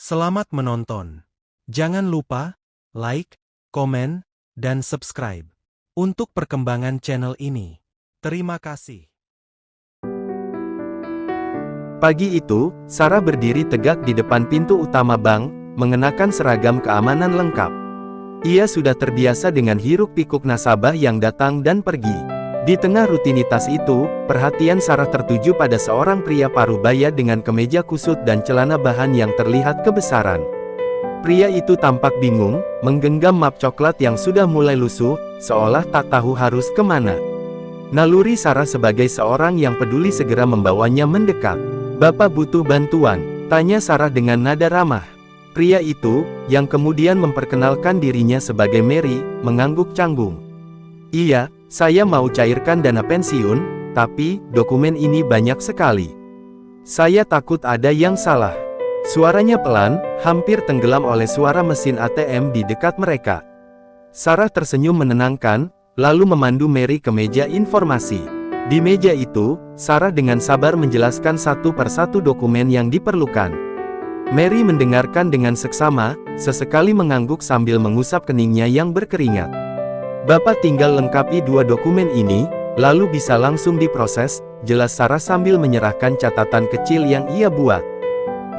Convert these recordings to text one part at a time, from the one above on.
Selamat menonton. Jangan lupa like, komen, dan subscribe untuk perkembangan channel ini. Terima kasih. Pagi itu, Sarah berdiri tegak di depan pintu utama bank, mengenakan seragam keamanan lengkap. Ia sudah terbiasa dengan hiruk-pikuk nasabah yang datang dan pergi. Di tengah rutinitas itu, perhatian Sarah tertuju pada seorang pria parubaya dengan kemeja kusut dan celana bahan yang terlihat kebesaran. Pria itu tampak bingung, menggenggam map coklat yang sudah mulai lusuh, seolah tak tahu harus kemana. Naluri Sarah sebagai seorang yang peduli segera membawanya mendekat. "Bapak butuh bantuan?" tanya Sarah dengan nada ramah. Pria itu, yang kemudian memperkenalkan dirinya sebagai Mary, mengangguk canggung. "Iya, saya mau cairkan dana pensiun, tapi dokumen ini banyak sekali. Saya takut ada yang salah." Suaranya pelan, hampir tenggelam oleh suara mesin ATM di dekat mereka. Sarah tersenyum menenangkan, lalu memandu Mary ke meja informasi. Di meja itu, Sarah dengan sabar menjelaskan satu persatu dokumen yang diperlukan. Mary mendengarkan dengan seksama, sesekali mengangguk sambil mengusap keningnya yang berkeringat. "Bapak tinggal lengkapi dua dokumen ini, lalu bisa langsung diproses," jelas Sarah sambil menyerahkan catatan kecil yang ia buat.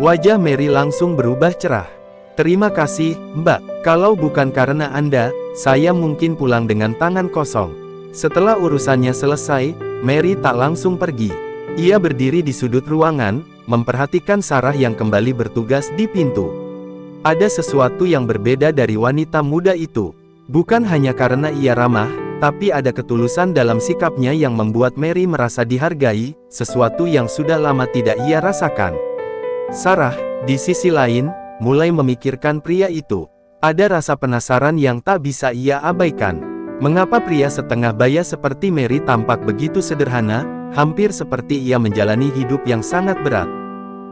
Wajah Mary langsung berubah cerah. "Terima kasih, Mbak. Kalau bukan karena Anda, saya mungkin pulang dengan tangan kosong." Setelah urusannya selesai, Mary tak langsung pergi. Ia berdiri di sudut ruangan, memperhatikan Sarah yang kembali bertugas di pintu. Ada sesuatu yang berbeda dari wanita muda itu. Bukan hanya karena ia ramah, tapi ada ketulusan dalam sikapnya yang membuat Mary merasa dihargai, sesuatu yang sudah lama tidak ia rasakan. Sarah, di sisi lain, mulai memikirkan pria itu. Ada rasa penasaran yang tak bisa ia abaikan. Mengapa pria setengah baya seperti Mary tampak begitu sederhana, hampir seperti ia menjalani hidup yang sangat berat.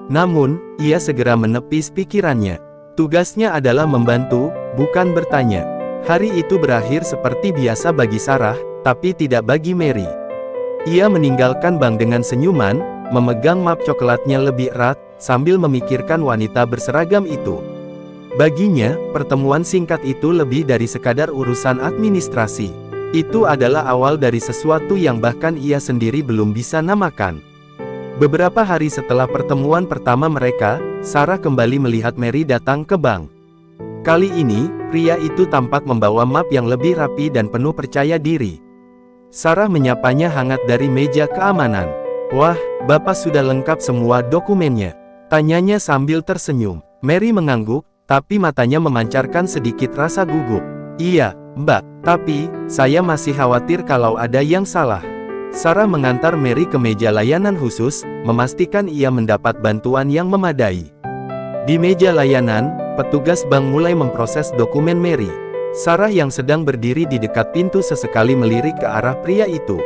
Namun, ia segera menepis pikirannya. Tugasnya adalah membantu, bukan bertanya. Hari itu berakhir seperti biasa bagi Sarah, tapi tidak bagi Mary. Ia meninggalkan bank dengan senyuman, memegang map coklatnya lebih erat, sambil memikirkan wanita berseragam itu. Baginya, pertemuan singkat itu lebih dari sekadar urusan administrasi. Itu adalah awal dari sesuatu yang bahkan ia sendiri belum bisa namakan. Beberapa hari setelah pertemuan pertama mereka, Sarah kembali melihat Mary datang ke bank. Kali ini, pria itu tampak membawa map yang lebih rapi dan penuh percaya diri. Sarah menyapanya hangat dari meja keamanan. "Wah, Bapak sudah lengkap semua dokumennya?" tanyanya sambil tersenyum. Mary mengangguk, tapi matanya memancarkan sedikit rasa gugup. "Iya, Mbak, tapi saya masih khawatir kalau ada yang salah." Sarah mengantar Mary ke meja layanan khusus, memastikan ia mendapat bantuan yang memadai. Di meja layanan, petugas bank mulai memproses dokumen Mary. Sarah yang sedang berdiri di dekat pintu sesekali melirik ke arah pria itu.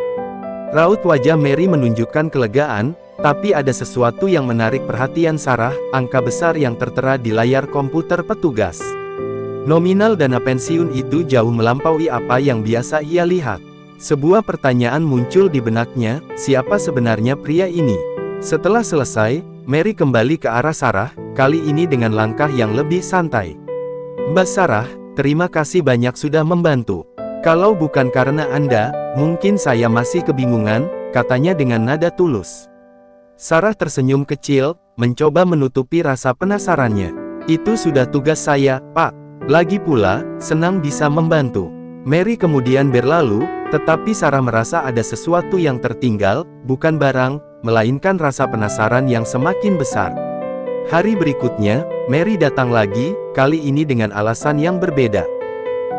Raut wajah Mary menunjukkan kelegaan, tapi ada sesuatu yang menarik perhatian Sarah, angka besar yang tertera di layar komputer petugas. Nominal dana pensiun itu jauh melampaui apa yang biasa ia lihat. Sebuah pertanyaan muncul di benaknya, siapa sebenarnya pria ini? Setelah selesai, Mary kembali ke arah Sarah, kali ini dengan langkah yang lebih santai. "Mbak Sarah, terima kasih banyak sudah membantu. Kalau bukan karena Anda, mungkin saya masih kebingungan," katanya dengan nada tulus. Sarah tersenyum kecil, mencoba menutupi rasa penasarannya. "Itu sudah tugas saya, Pak. Lagi pula, senang bisa membantu." Mary kemudian berlalu, tetapi Sarah merasa ada sesuatu yang tertinggal, bukan barang, melainkan rasa penasaran yang semakin besar. Hari berikutnya, Mary datang lagi, kali ini dengan alasan yang berbeda.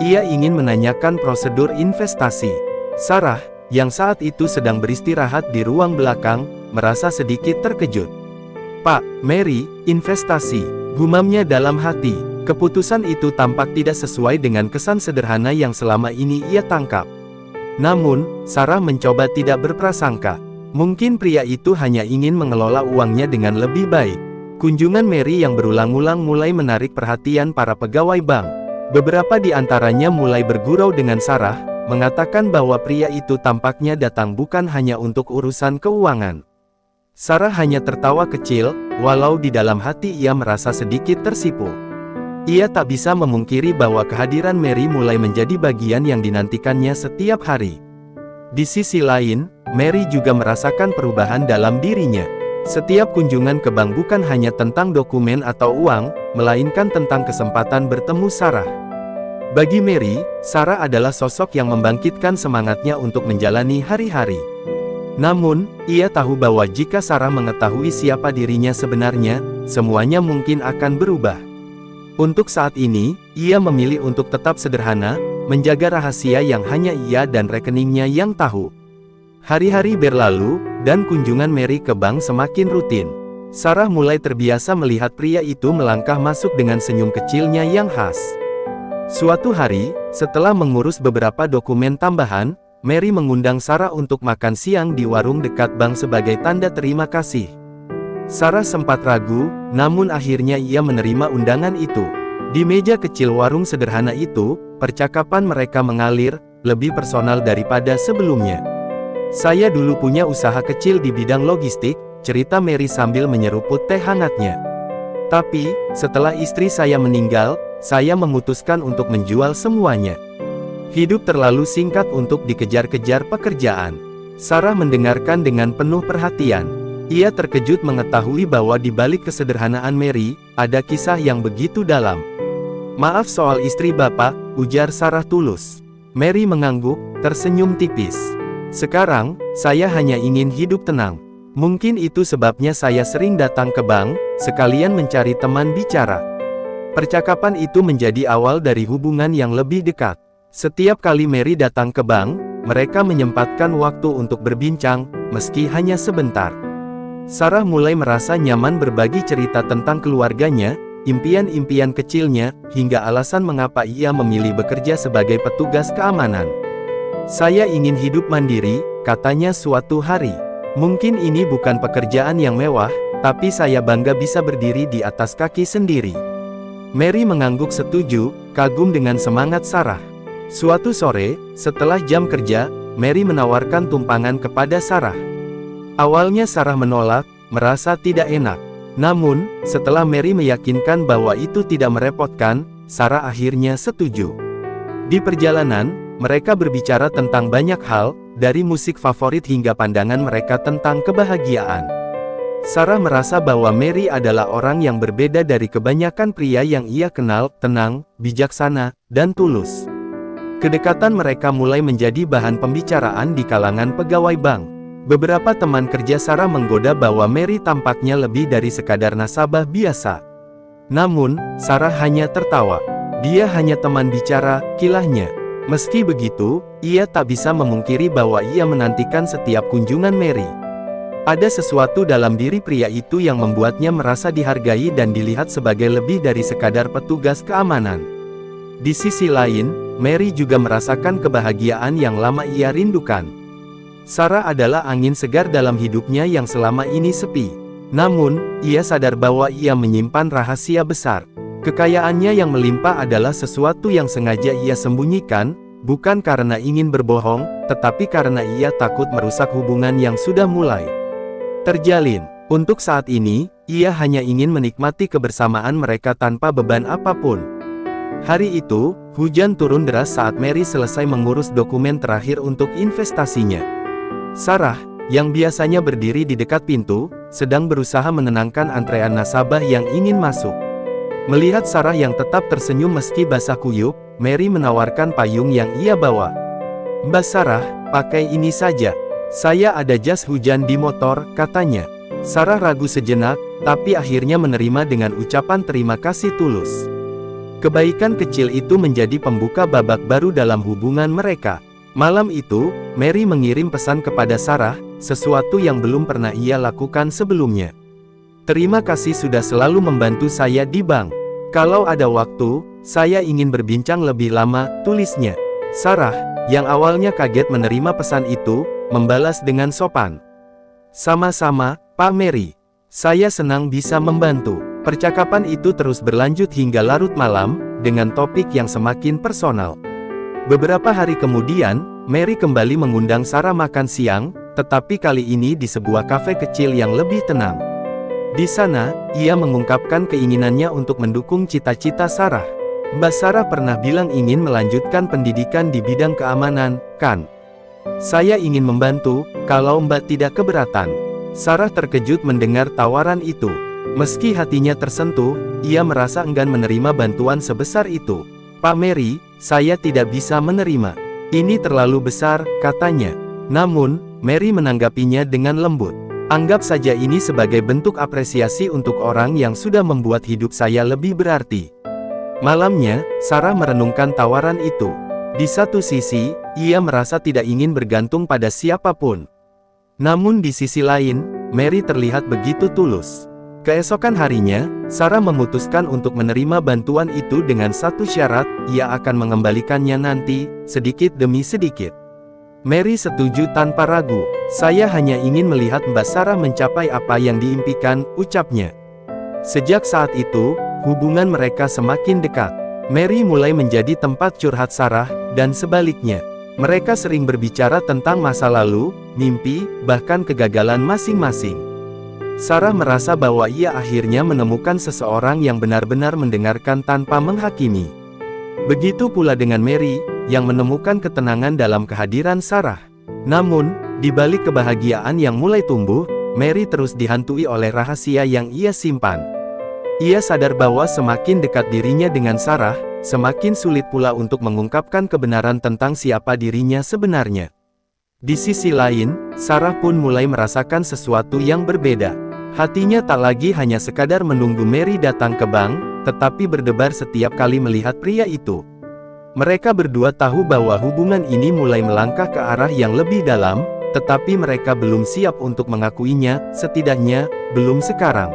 Ia ingin menanyakan prosedur investasi. Sarah, yang saat itu sedang beristirahat di ruang belakang, merasa sedikit terkejut. "Pak, Mary, investasi," gumamnya dalam hati. Keputusan itu tampak tidak sesuai dengan kesan sederhana yang selama ini ia tangkap. Namun, Sarah mencoba tidak berprasangka. Mungkin pria itu hanya ingin mengelola uangnya dengan lebih baik. Kunjungan Mary yang berulang-ulang mulai menarik perhatian para pegawai bank. Beberapa di antaranya mulai bergurau dengan Sarah, mengatakan bahwa pria itu tampaknya datang bukan hanya untuk urusan keuangan. Sarah hanya tertawa kecil, walau di dalam hati ia merasa sedikit tersipu. Ia tak bisa memungkiri bahwa kehadiran Mary mulai menjadi bagian yang dinantikannya setiap hari. Di sisi lain, Mary juga merasakan perubahan dalam dirinya. Setiap kunjungan ke bank bukan hanya tentang dokumen atau uang, melainkan tentang kesempatan bertemu Sarah. Bagi Mary, Sarah adalah sosok yang membangkitkan semangatnya untuk menjalani hari-hari. Namun, ia tahu bahwa jika Sarah mengetahui siapa dirinya sebenarnya, semuanya mungkin akan berubah. Untuk saat ini, ia memilih untuk tetap sederhana, menjaga rahasia yang hanya ia dan rekeningnya yang tahu. Hari-hari berlalu, dan kunjungan Mary ke bank semakin rutin. Sarah mulai terbiasa melihat pria itu melangkah masuk dengan senyum kecilnya yang khas. Suatu hari, setelah mengurus beberapa dokumen tambahan, Mary mengundang Sarah untuk makan siang di warung dekat bank sebagai tanda terima kasih. Sarah sempat ragu, namun akhirnya ia menerima undangan itu. Di meja kecil warung sederhana itu, percakapan mereka mengalir, lebih personal daripada sebelumnya. "Saya dulu punya usaha kecil di bidang logistik," cerita Mary sambil menyeruput teh hangatnya. "Tapi, setelah istri saya meninggal, saya memutuskan untuk menjual semuanya. Hidup terlalu singkat untuk dikejar-kejar pekerjaan." Sarah mendengarkan dengan penuh perhatian. Ia terkejut mengetahui bahwa di balik kesederhanaan Mary, ada kisah yang begitu dalam. "Maaf soal istri Bapak," ujar Sarah tulus. Mary mengangguk, tersenyum tipis. "Sekarang, saya hanya ingin hidup tenang. Mungkin itu sebabnya saya sering datang ke bank, sekalian mencari teman bicara." Percakapan itu menjadi awal dari hubungan yang lebih dekat. Setiap kali Mary datang ke bank, mereka menyempatkan waktu untuk berbincang, meski hanya sebentar. Sarah mulai merasa nyaman berbagi cerita tentang keluarganya, impian-impian kecilnya, hingga alasan mengapa ia memilih bekerja sebagai petugas keamanan. "Saya ingin hidup mandiri," katanya suatu hari. "Mungkin ini bukan pekerjaan yang mewah, tapi saya bangga bisa berdiri di atas kaki sendiri." Mary mengangguk setuju, kagum dengan semangat Sarah. Suatu sore, setelah jam kerja, Mary menawarkan tumpangan kepada Sarah. Awalnya Sarah menolak, merasa tidak enak. Namun, setelah Mary meyakinkan bahwa itu tidak merepotkan, Sarah akhirnya setuju. Di perjalanan, mereka berbicara tentang banyak hal, dari musik favorit hingga pandangan mereka tentang kebahagiaan. Sarah merasa bahwa Mary adalah orang yang berbeda dari kebanyakan pria yang ia kenal, tenang, bijaksana, dan tulus. Kedekatan mereka mulai menjadi bahan pembicaraan di kalangan pegawai bank. Beberapa teman kerja Sarah menggoda bahwa Mary tampaknya lebih dari sekadar nasabah biasa. Namun, Sarah hanya tertawa. "Dia hanya teman bicara," kilahnya. Meski begitu, ia tak bisa memungkiri bahwa ia menantikan setiap kunjungan Mary. Ada sesuatu dalam diri pria itu yang membuatnya merasa dihargai dan dilihat sebagai lebih dari sekadar petugas keamanan. Di sisi lain, Mary juga merasakan kebahagiaan yang lama ia rindukan. Sarah adalah angin segar dalam hidupnya yang selama ini sepi. Namun, ia sadar bahwa ia menyimpan rahasia besar. Kekayaannya yang melimpah adalah sesuatu yang sengaja ia sembunyikan, bukan karena ingin berbohong, tetapi karena ia takut merusak hubungan yang sudah mulai terjalin. Untuk saat ini, ia hanya ingin menikmati kebersamaan mereka tanpa beban apapun. Hari itu, hujan turun deras saat Mary selesai mengurus dokumen terakhir untuk investasinya. Sarah, yang biasanya berdiri di dekat pintu, sedang berusaha menenangkan antrean nasabah yang ingin masuk. Melihat Sarah yang tetap tersenyum meski basah kuyup, Mary menawarkan payung yang ia bawa. "Mbak Sarah, pakai ini saja. Saya ada jas hujan di motor," katanya. Sarah ragu sejenak, tapi akhirnya menerima dengan ucapan terima kasih tulus. Kebaikan kecil itu menjadi pembuka babak baru dalam hubungan mereka. Malam itu, Mary mengirim pesan kepada Sarah, sesuatu yang belum pernah ia lakukan sebelumnya. "Terima kasih sudah selalu membantu saya di bank. Kalau ada waktu, saya ingin berbincang lebih lama," tulisnya. Sarah, yang awalnya kaget menerima pesan itu, membalas dengan sopan. "Sama-sama, Pak Mary. Saya senang bisa membantu." Percakapan itu terus berlanjut hingga larut malam, dengan topik yang semakin personal. Beberapa hari kemudian, Mary kembali mengundang Sarah makan siang, tetapi kali ini di sebuah kafe kecil yang lebih tenang. Di sana, ia mengungkapkan keinginannya untuk mendukung cita-cita Sarah. Mbak Sarah pernah bilang ingin melanjutkan pendidikan di bidang keamanan, kan? Saya ingin membantu, kalau Mbak tidak keberatan. Sarah terkejut mendengar tawaran itu. Meski hatinya tersentuh, ia merasa enggan menerima bantuan sebesar itu. Pak Mary, saya tidak bisa menerima. Ini terlalu besar, katanya. Namun, Mary menanggapinya dengan lembut. Anggap saja ini sebagai bentuk apresiasi untuk orang yang sudah membuat hidup saya lebih berarti. Malamnya, Sarah merenungkan tawaran itu. Di satu sisi, ia merasa tidak ingin bergantung pada siapapun. Namun di sisi lain, Mary terlihat begitu tulus. Keesokan harinya, Sarah memutuskan untuk menerima bantuan itu dengan satu syarat, ia akan mengembalikannya nanti, sedikit demi sedikit. Mary setuju tanpa ragu. Saya hanya ingin melihat Mbak Sarah mencapai apa yang diimpikan, ucapnya. Sejak saat itu, hubungan mereka semakin dekat. Mary mulai menjadi tempat curhat Sarah, dan sebaliknya. Mereka sering berbicara tentang masa lalu, mimpi, bahkan kegagalan masing-masing. Sarah merasa bahwa ia akhirnya menemukan seseorang yang benar-benar mendengarkan tanpa menghakimi. Begitu pula dengan Mary, yang menemukan ketenangan dalam kehadiran Sarah. Namun, di balik kebahagiaan yang mulai tumbuh, Mary terus dihantui oleh rahasia yang ia simpan. Ia sadar bahwa semakin dekat dirinya dengan Sarah, semakin sulit pula untuk mengungkapkan kebenaran tentang siapa dirinya sebenarnya. Di sisi lain, Sarah pun mulai merasakan sesuatu yang berbeda. Hatinya tak lagi hanya sekadar menunggu Mary datang ke bank, tetapi berdebar setiap kali melihat pria itu. Mereka berdua tahu bahwa hubungan ini mulai melangkah ke arah yang lebih dalam, tetapi mereka belum siap untuk mengakuinya, setidaknya, belum sekarang.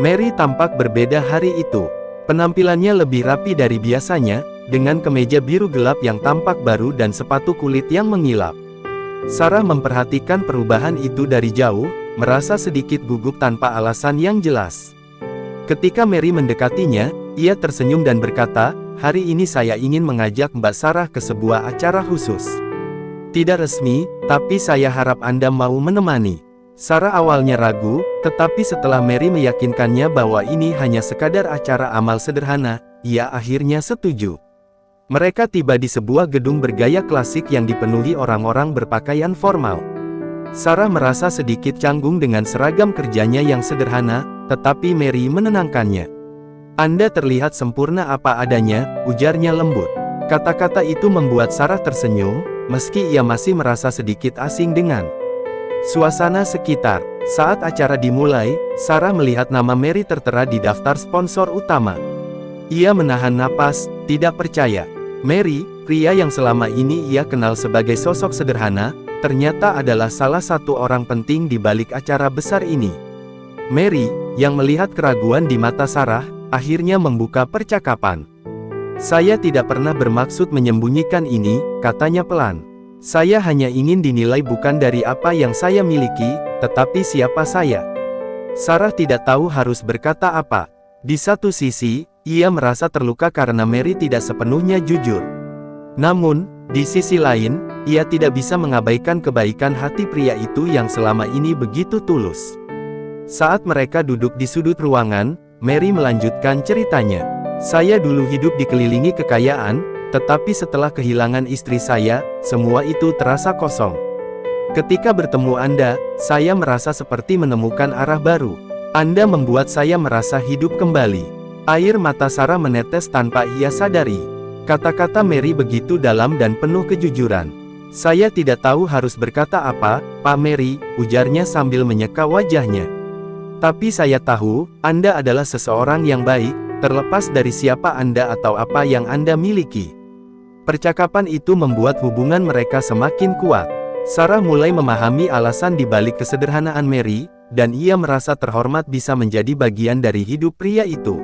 Mary tampak berbeda hari itu. Penampilannya lebih rapi dari biasanya, dengan kemeja biru gelap yang tampak baru dan sepatu kulit yang mengilap. Sarah memperhatikan perubahan itu dari jauh, merasa sedikit gugup tanpa alasan yang jelas. Ketika Mary mendekatinya, ia tersenyum dan berkata, "Hari ini saya ingin mengajak Mbak Sarah ke sebuah acara khusus. Tidak resmi, tapi saya harap Anda mau menemani." Sarah awalnya ragu, tetapi setelah Mary meyakinkannya bahwa ini hanya sekadar acara amal sederhana, ia akhirnya setuju. Mereka tiba di sebuah gedung bergaya klasik yang dipenuhi orang-orang berpakaian formal. Sarah merasa sedikit canggung dengan seragam kerjanya yang sederhana, tetapi Mary menenangkannya. "Anda terlihat sempurna apa adanya," ujarnya lembut. Kata-kata itu membuat Sarah tersenyum, meski ia masih merasa sedikit asing dengan suasana sekitar. Saat acara dimulai, Sarah melihat nama Mary tertera di daftar sponsor utama. Ia menahan napas, tidak percaya. Mary, pria yang selama ini ia kenal sebagai sosok sederhana, ternyata adalah salah satu orang penting di balik acara besar ini. Mary, yang melihat keraguan di mata Sarah, akhirnya membuka percakapan. "Saya tidak pernah bermaksud menyembunyikan ini," katanya pelan. "Saya hanya ingin dinilai bukan dari apa yang saya miliki, tetapi siapa saya." Sarah tidak tahu harus berkata apa. Di satu sisi, ia merasa terluka karena Mary tidak sepenuhnya jujur. Namun, di sisi lain, ia tidak bisa mengabaikan kebaikan hati pria itu yang selama ini begitu tulus. Saat mereka duduk di sudut ruangan, Mary melanjutkan ceritanya. "Saya dulu hidup dikelilingi kekayaan, tetapi setelah kehilangan istri saya, semua itu terasa kosong. Ketika bertemu Anda, saya merasa seperti menemukan arah baru. Anda membuat saya merasa hidup kembali." Air mata Sarah menetes tanpa ia sadari. Kata-kata Mary begitu dalam dan penuh kejujuran. "Saya tidak tahu harus berkata apa, Pak Mary," ujarnya sambil menyeka wajahnya. "Tapi saya tahu, Anda adalah seseorang yang baik, terlepas dari siapa Anda atau apa yang Anda miliki." Percakapan itu membuat hubungan mereka semakin kuat. Sarah mulai memahami alasan di balik kesederhanaan Mary, dan ia merasa terhormat bisa menjadi bagian dari hidup pria itu.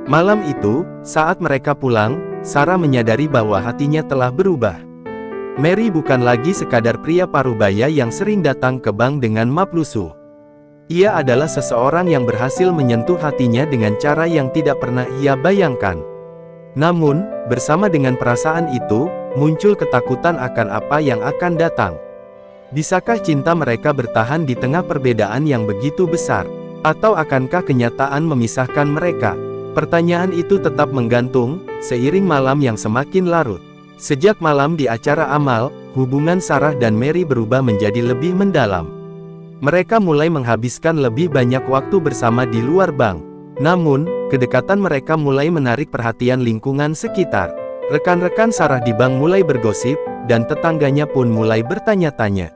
Malam itu, saat mereka pulang, Sarah menyadari bahwa hatinya telah berubah. Mary bukan lagi sekadar pria parubaya yang sering datang ke bank dengan map lusuh. Ia adalah seseorang yang berhasil menyentuh hatinya dengan cara yang tidak pernah ia bayangkan. Namun, bersama dengan perasaan itu, muncul ketakutan akan apa yang akan datang. Bisakah cinta mereka bertahan di tengah perbedaan yang begitu besar? Atau akankah kenyataan memisahkan mereka? Pertanyaan itu tetap menggantung, seiring malam yang semakin larut. Sejak malam di acara amal, hubungan Sarah dan Mary berubah menjadi lebih mendalam. Mereka mulai menghabiskan lebih banyak waktu bersama di luar bank. Namun, kedekatan mereka mulai menarik perhatian lingkungan sekitar. Rekan-rekan Sarah di bank mulai bergosip, dan tetangganya pun mulai bertanya-tanya.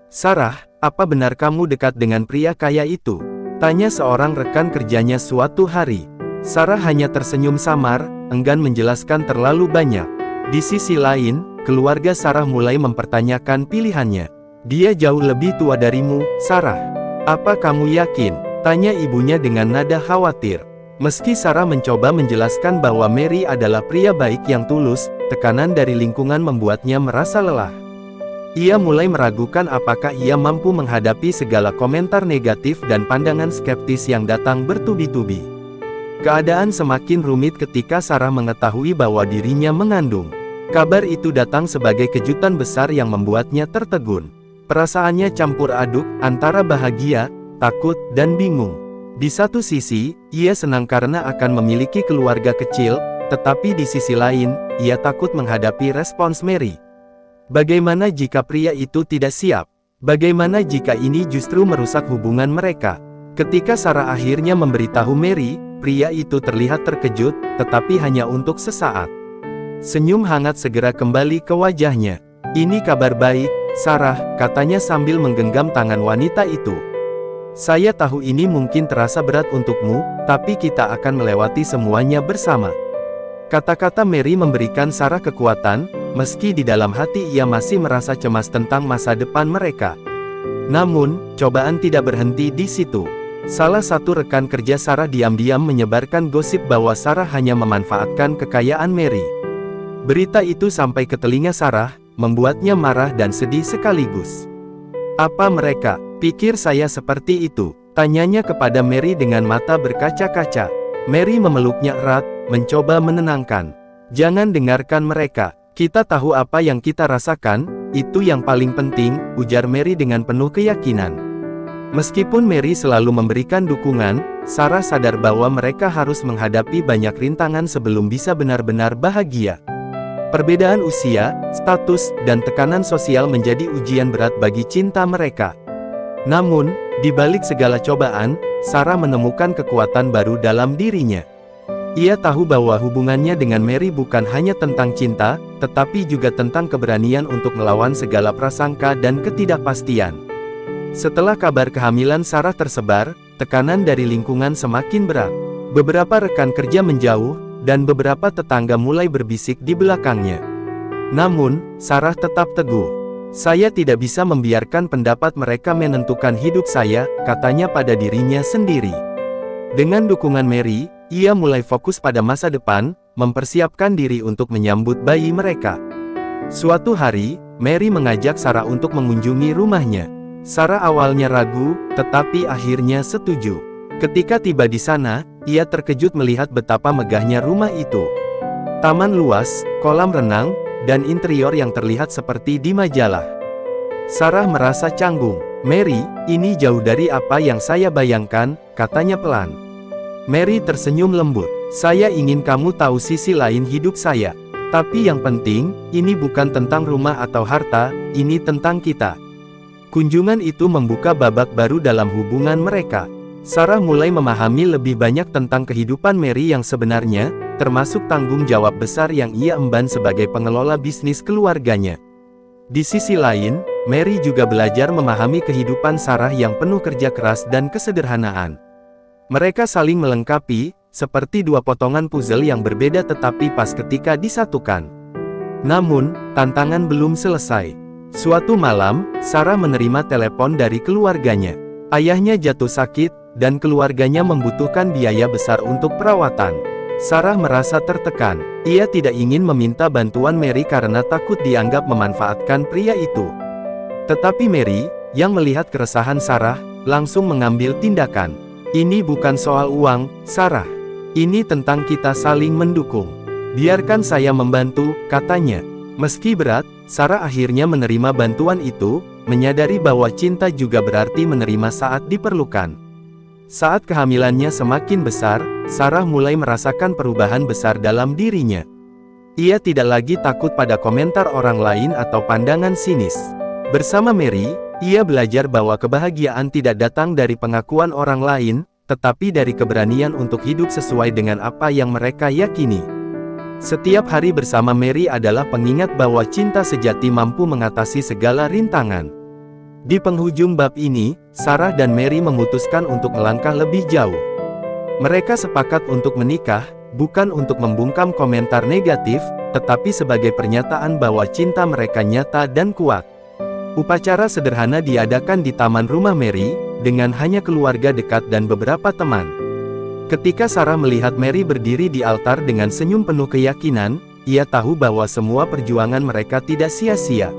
"Sarah, apa benar kamu dekat dengan pria kaya itu?" tanya seorang rekan kerjanya suatu hari. Sarah hanya tersenyum samar, enggan menjelaskan terlalu banyak. Di sisi lain, keluarga Sarah mulai mempertanyakan pilihannya. "Dia jauh lebih tua darimu, Sarah. Apa kamu yakin?" tanya ibunya dengan nada khawatir. Meski Sarah mencoba menjelaskan bahwa Mary adalah pria baik yang tulus, tekanan dari lingkungan membuatnya merasa lelah. Ia mulai meragukan apakah ia mampu menghadapi segala komentar negatif dan pandangan skeptis yang datang bertubi-tubi. Keadaan semakin rumit ketika Sarah mengetahui bahwa dirinya mengandung. Kabar itu datang sebagai kejutan besar yang membuatnya tertegun. Perasaannya campur aduk, antara bahagia, takut, dan bingung. Di satu sisi, ia senang karena akan memiliki keluarga kecil, tetapi di sisi lain, ia takut menghadapi respons Mary. Bagaimana jika pria itu tidak siap? Bagaimana jika ini justru merusak hubungan mereka? Ketika Sarah akhirnya memberitahu Mary, pria itu terlihat terkejut, tetapi hanya untuk sesaat. Senyum hangat segera kembali ke wajahnya. "Ini kabar baik, Sarah," katanya sambil menggenggam tangan wanita itu. "Saya tahu ini mungkin terasa berat untukmu, tapi kita akan melewati semuanya bersama." Kata-kata Mary memberikan Sarah kekuatan, meski di dalam hati ia masih merasa cemas tentang masa depan mereka. Namun, cobaan tidak berhenti di situ. Salah satu rekan kerja Sarah diam-diam menyebarkan gosip bahwa Sarah hanya memanfaatkan kekayaan Mary. Berita itu sampai ke telinga Sarah, membuatnya marah dan sedih sekaligus. "Apa mereka pikir saya seperti itu?" tanyanya kepada Mary dengan mata berkaca-kaca. Mary memeluknya erat, mencoba menenangkan. "Jangan dengarkan mereka. Kita tahu apa yang kita rasakan, itu yang paling penting," ujar Mary dengan penuh keyakinan. Meskipun Mary selalu memberikan dukungan, Sarah sadar bahwa mereka harus menghadapi banyak rintangan sebelum bisa benar-benar bahagia. Perbedaan usia, status, dan tekanan sosial menjadi ujian berat bagi cinta mereka. Namun, di balik segala cobaan, Sarah menemukan kekuatan baru dalam dirinya. Ia tahu bahwa hubungannya dengan Mary bukan hanya tentang cinta, tetapi juga tentang keberanian untuk melawan segala prasangka dan ketidakpastian. Setelah kabar kehamilan Sarah tersebar, tekanan dari lingkungan semakin berat. Beberapa rekan kerja menjauh, dan beberapa tetangga mulai berbisik di belakangnya. Namun, Sarah tetap teguh. "Saya tidak bisa membiarkan pendapat mereka menentukan hidup saya," katanya pada dirinya sendiri. Dengan dukungan Mary, ia mulai fokus pada masa depan, mempersiapkan diri untuk menyambut bayi mereka. Suatu hari, Mary mengajak Sarah untuk mengunjungi rumahnya. Sarah awalnya ragu, tetapi akhirnya setuju. Ketika tiba di sana, ia terkejut melihat betapa megahnya rumah itu. Taman luas, kolam renang, dan interior yang terlihat seperti di majalah. Sarah merasa canggung. "Mary, ini jauh dari apa yang saya bayangkan," katanya pelan. Mary tersenyum lembut. "Saya ingin kamu tahu sisi lain hidup saya. Tapi yang penting, ini bukan tentang rumah atau harta, ini tentang kita." Kunjungan itu membuka babak baru dalam hubungan mereka. Sarah mulai memahami lebih banyak tentang kehidupan Mary yang sebenarnya, termasuk tanggung jawab besar yang ia emban sebagai pengelola bisnis keluarganya. Di sisi lain, Mary juga belajar memahami kehidupan Sarah yang penuh kerja keras dan kesederhanaan. Mereka saling melengkapi, seperti dua potongan puzzle yang berbeda tetapi pas ketika disatukan. Namun, tantangan belum selesai. Suatu malam, Sarah menerima telepon dari keluarganya. Ayahnya jatuh sakit, dan keluarganya membutuhkan biaya besar untuk perawatan. Sarah merasa tertekan. Ia tidak ingin meminta bantuan Mary karena takut dianggap memanfaatkan pria itu. Tetapi Mary, yang melihat keresahan Sarah, langsung mengambil tindakan. "Ini bukan soal uang, Sarah. Ini tentang kita saling mendukung. Biarkan saya membantu," katanya. Meski berat, Sarah akhirnya menerima bantuan itu, menyadari bahwa cinta juga berarti menerima saat diperlukan. Saat kehamilannya semakin besar, Sarah mulai merasakan perubahan besar dalam dirinya. Ia tidak lagi takut pada komentar orang lain atau pandangan sinis. Bersama Mary, ia belajar bahwa kebahagiaan tidak datang dari pengakuan orang lain, tetapi dari keberanian untuk hidup sesuai dengan apa yang mereka yakini. Setiap hari bersama Mary adalah pengingat bahwa cinta sejati mampu mengatasi segala rintangan. Di penghujung bab ini, Sarah dan Mary memutuskan untuk melangkah lebih jauh. Mereka sepakat untuk menikah, bukan untuk membungkam komentar negatif, tetapi sebagai pernyataan bahwa cinta mereka nyata dan kuat. Upacara sederhana diadakan di taman rumah Mary, dengan hanya keluarga dekat dan beberapa teman. Ketika Sarah melihat Mary berdiri di altar dengan senyum penuh keyakinan, ia tahu bahwa semua perjuangan mereka tidak sia-sia.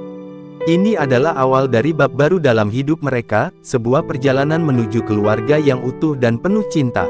Ini adalah awal dari bab baru dalam hidup mereka, sebuah perjalanan menuju keluarga yang utuh dan penuh cinta.